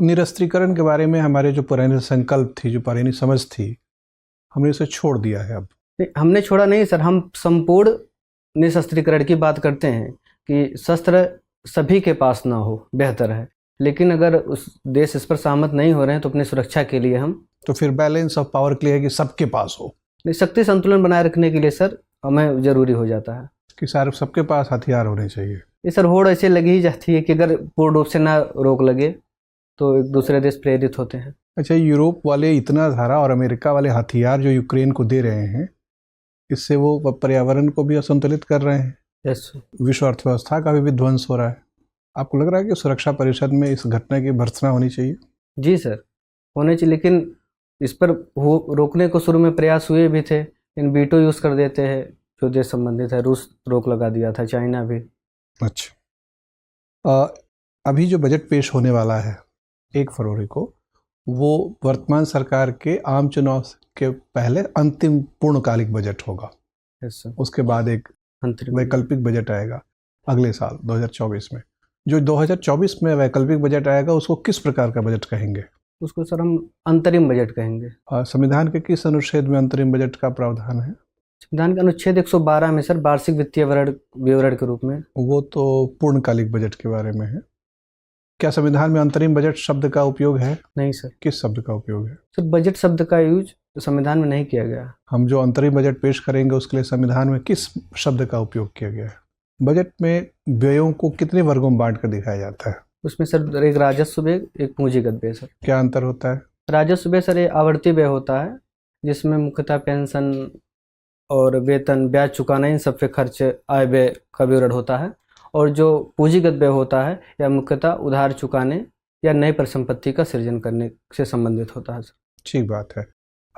निरस्त्रीकरण के बारे में हमारे जो पुराने संकल्प थी, जो पुरानी समझ थी, हमने इसे छोड़ दिया है अब। नहीं, हमने छोड़ा नहीं सर, हम संपूर्ण निशस्त्रीकरण की बात करते हैं कि शस्त्र सभी के पास ना हो, बेहतर है। लेकिन अगर उस देश इस पर सहमत नहीं हो रहे हैं तो अपनी सुरक्षा के लिए हम तो फिर बैलेंस ऑफ पावर के लिए है कि सबके पास हो, शक्ति संतुलन बनाए रखने के लिए सर हमें जरूरी हो जाता है कि सारे सबके पास हथियार होने चाहिए। ये सर होड़ ऐसे लगी ही जाती है कि अगर पूर्ण रूप से ना रोक लगे तो एक दूसरे देश प्रेरित होते हैं। अच्छा, यूरोप वाले इतना सारा और अमेरिका वाले हथियार जो यूक्रेन को दे रहे हैं, इससे वो पर्यावरण को भी असंतुलित कर रहे हैं। यस, विश्व अर्थव्यवस्था का भी विध्वंस हो रहा है। आपको लग रहा है कि सुरक्षा परिषद में इस घटना की भर्त्सना होनी चाहिए? जी सर, होने चाहिए, लेकिन इस पर रोकने को शुरू में प्रयास हुए भी थे, इन वीटो यूज़ कर देते हैं जो देश संबंधित है। रूस रोक लगा दिया था, चाइना भी। अच्छा, अभी जो बजट पेश होने वाला है 1 फरवरी को, वो वर्तमान सरकार के आम चुनाव के पहले अंतिम पूर्णकालिक बजट होगा। यस सर, उसके बाद एक वैकल्पिक बजट आएगा अगले साल 2024 में। जो 2024 में वैकल्पिक बजट आएगा उसको किस प्रकार का बजट कहेंगे? उसको सर हम अंतरिम बजट कहेंगे। संविधान के किस अनुच्छेद में अंतरिम बजट का प्रावधान है? संविधान के अनुच्छेद 112 में सर, वार्षिक वित्तीय विवरण के रूप में। वो तो पूर्णकालिक बजट के बारे में है। क्या संविधान में अंतरिम बजट शब्द का उपयोग है? नहीं सर। किस शब्द का उपयोग है? सर बजट शब्द का यूज संविधान में नहीं किया गया। हम जो अंतरिम बजट पेश करेंगे उसके लिए संविधान में किस शब्द का उपयोग किया गया है? बजट में व्ययों को कितने वर्गों में बांट कर दिखाया जाता है? उसमें सर एक राजस्व व्यय, एक पूंजीगत व्यय। सर क्या अंतर होता है? राजस्व व्यय सर ये आवर्ती व्यय होता है, जिसमें मुख्यतः पेंशन और वेतन, ब्याज चुकाना, इन सब पे खर्च, आय व्यय का विवरण होता है। और जो पूंजीगत व्यय होता है यह मुख्यतः उधार चुकाने या नई परिसंपत्ति का सृजन करने से संबंधित होता है। ठीक बात है।